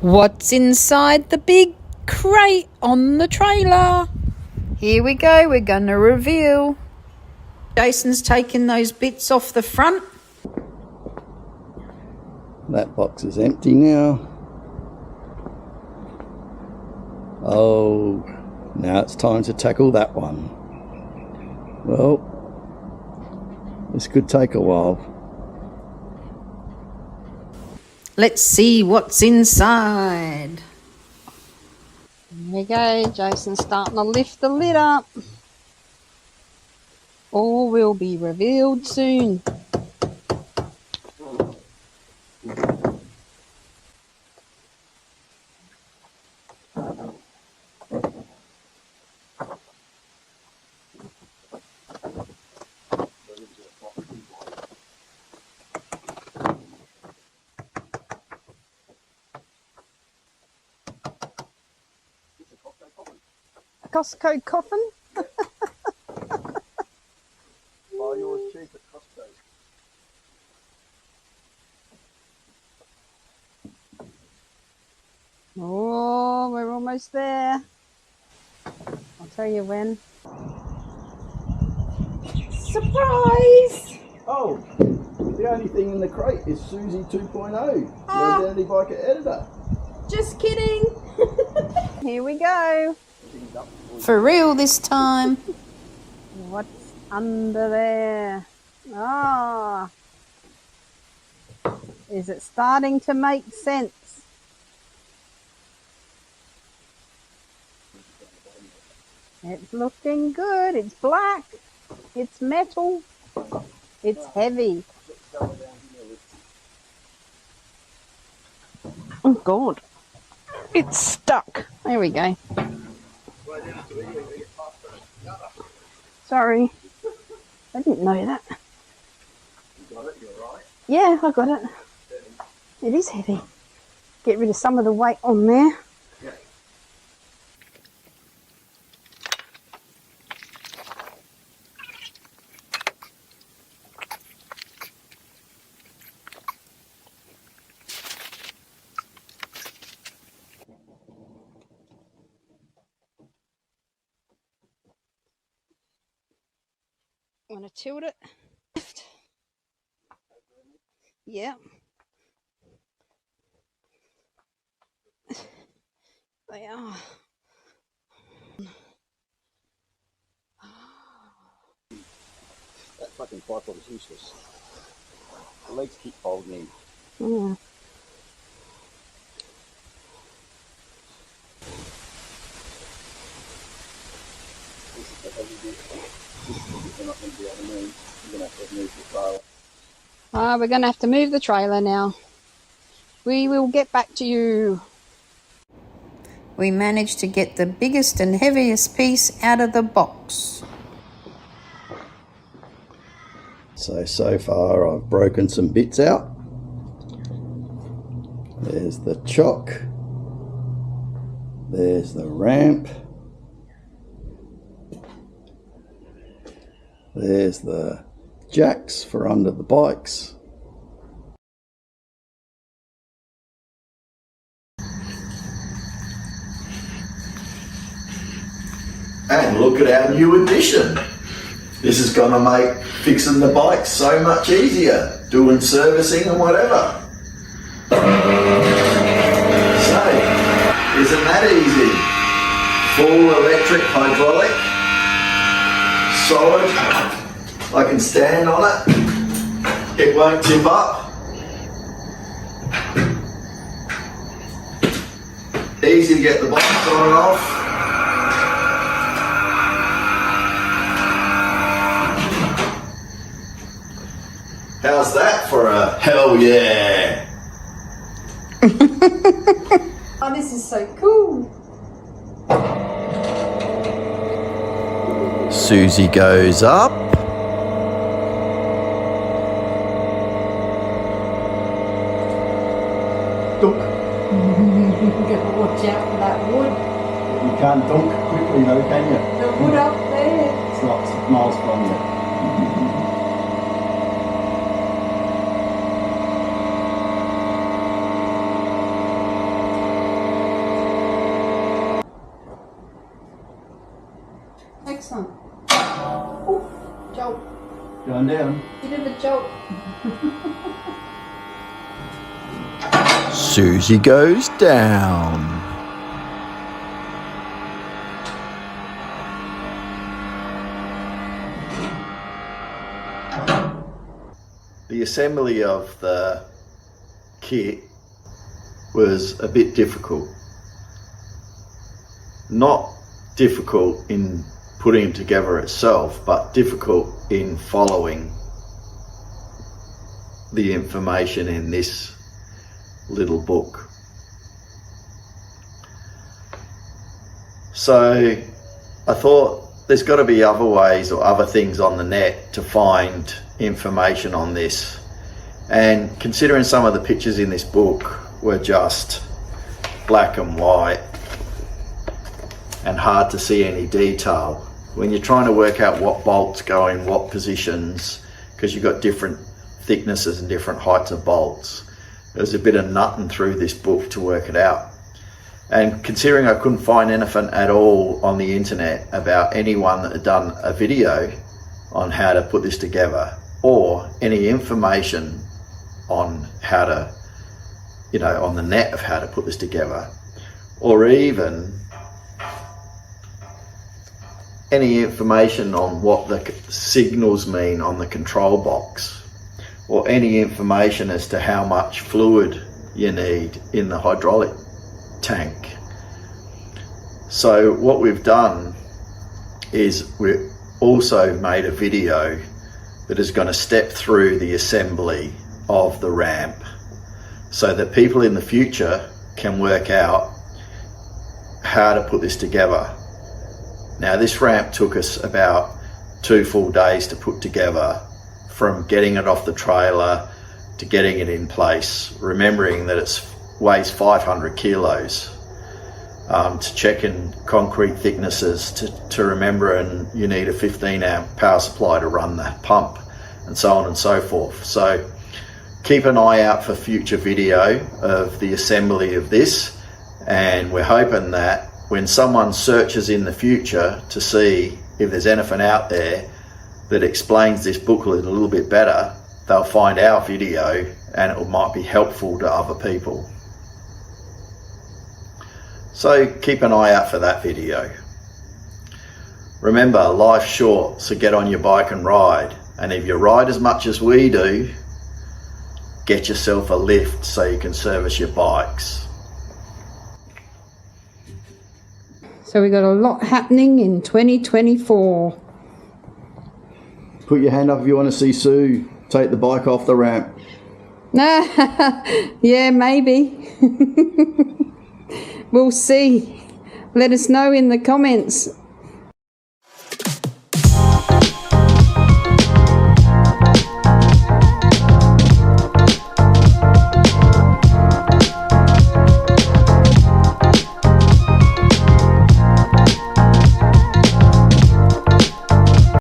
What's inside the big crate on the trailer? Here we go, we're going to reveal. Jason's taking those bits off the front. That box is empty now. Oh, now it's time to tackle that one. Well, this could take a while. Let's see what's inside. There we go, Jason's starting to lift the lid up. All will be revealed soon. Costco coffin. Buy yours cheap at Costco. Oh, we're almost there. I'll tell you when. Surprise! Oh, the only thing in the crate is Susie 2.0, your Identity Biker editor. Just kidding. Here we go. For real this time. What's under there? Ah. Is it starting to make sense? It's looking good. It's black. It's metal. It's heavy. Oh God. It's stuck. There we go. Sorry. I didn't know that. You got it, you're right. Yeah, I got it. It is heavy. Get rid of some of the weight on there. Yeah. Want to tilt it? Left. Yeah. They are. That fucking tripod is useless. The legs keep folding in. Yeah. We're going to have to move the trailer now. We will get back to you. We managed to get the biggest and heaviest piece out of the box. So far I've broken some bits out. There's the chock. There's the ramp. There's the jacks for under the bikes. And look at our new addition. This is going to make fixing the bikes so much easier, doing servicing and whatever. So, isn't that easy? Full electric hydraulic, solid, I can stand on it, it won't tip up. Easy to get the bikes on and off. How's that for a hell yeah? Oh, this is so cool. Susie goes up. Dunk. You've got to watch out for that wood. You can't dunk quickly though, can you? The wood up there. It's not miles from you. down. Bit of a jolt. Susie goes down. The assembly of the kit was a bit difficult. Not difficult in putting it together itself, but difficult in following the information in this little book. So I thought there's got to be other ways or other things on the net to find information on this, and considering some of the pictures in this book were just black and white and hard to see any detail, when you're trying to work out what bolts go in what positions, because you've got different thicknesses and different heights of bolts, there's a bit of nutting through this book to work it out. And considering I couldn't find anything at all on the internet about anyone that had done a video on how to put this together, or any information on how to, on the net of how to put this together, or even any information on what the signals mean on the control box, or any information as to how much fluid you need in the hydraulic tank. So what we've done is we've also made a video that is going to step through the assembly of the ramp so that people in the future can work out how to put this together. Now, this ramp took us about 2 full days to put together, from getting it off the trailer to getting it in place, remembering that it weighs 500 kilos, to checking concrete thicknesses, to remember, and you need a 15 amp power supply to run the pump, and so on and so forth. So keep an eye out for future video of the assembly of this, and we're hoping that when someone searches in the future to see if there's anything out there that explains this booklet a little bit better, they'll find our video and it might be helpful to other people. So keep an eye out for that video. Remember, life's short, so get on your bike and ride. And if you ride as much as we do, get yourself a lift so you can service your bikes. So we got a lot happening in 2024. Put your hand up if you want to see Sue take the bike off the ramp. Yeah, maybe. We'll see. Let us know in the comments